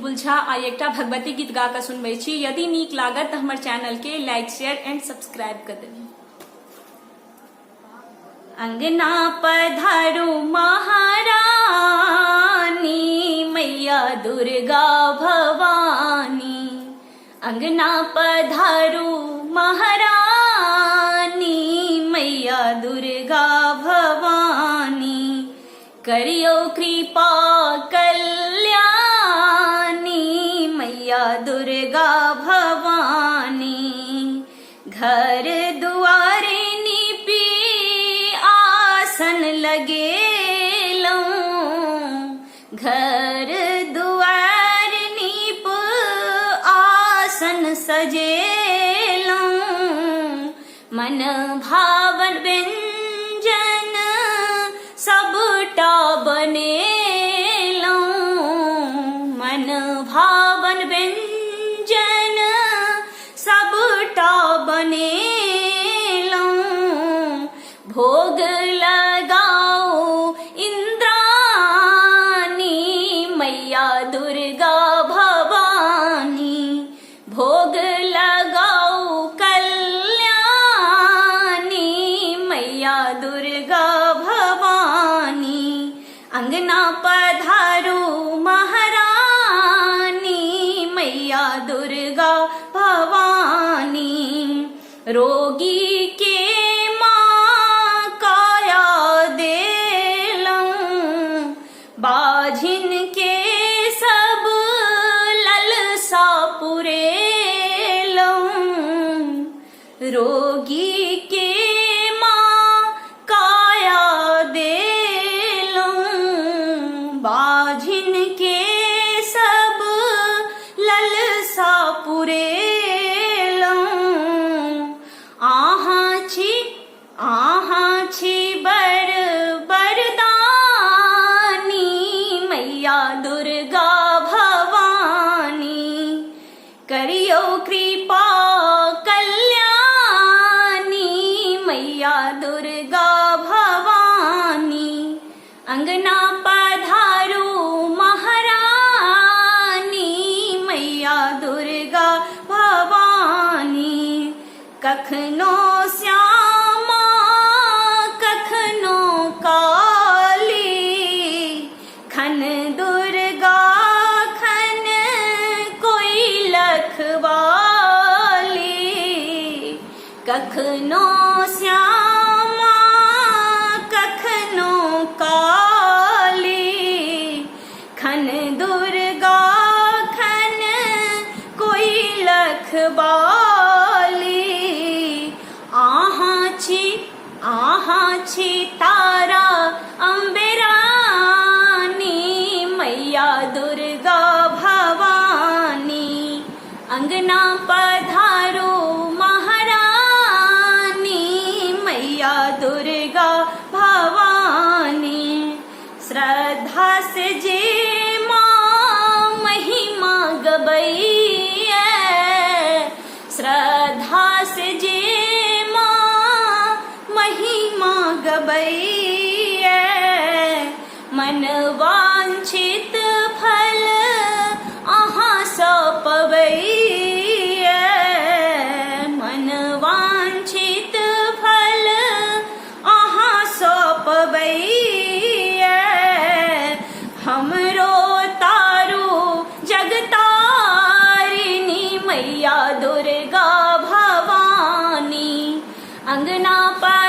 बुलबुल झा आ एकटा भगवती गीत गा कऽ सुनबै छी। यदि नीक लागत तऽ हमर चैनल के लाइक शेयर एंड सब्सक्राइब कर देबै। अंगना पधारू महारानी मैया दुर्गा भवानी, अंगना पधारू महारानी मैया दुर्गा भवानी, करियो कृपा कल्याणी मैया दुर्गा भवानी। घर दुआरे नीपी आसन लगेलौं, घर दुआर नीप आसन सजेलौं, मन भावन व्यंजन सबटा बनेलौं, मन भावन व्यंजन सबटा बनेलौं, भोग लगाओ इंद्रानी मैया दुर्गा भवानी, भोग लगाओ कल्याणी मैया दुर्गा भवानी। अंगना पधारो महारानी मैया दुर्गा भवानी, रोगी के माँ काया देलौं, बाझिन के सब ललसा पुरेलौं, रोगी के माँ काया देलौं, बाझिन के सब ललसा पुरेलौं। आहाँ छी बर बरदानी मैया दुर्गा भवानी, करियो कृपा कल्याणी मैया दुर्गा भवानी। अंगना पधारो महारानी मैया दुर्गा भवानी, कखनो श्यामा कखनो काली, खन दुर्गा खन कोई लखवाली, कखनो श्यामा कखनो काली, खन दुर्गा खन कोई लखवाली। आहाँ छी तारा अम्बे रानी मैया दुर्गा भवानी, अंगना पधारो महारानी मैया दुर्गा भवानी। श्रद्धा से जे माँ महिमा गबैया, श्रद्धा से जे महिमा गबैया, मन वांछित फल अहाँ सँ पबैया, मन वांछित फल अहाँ सँ पबैया। हमरो तारो जगतारिणी मैया दुर्गा भवानी, अंगना पर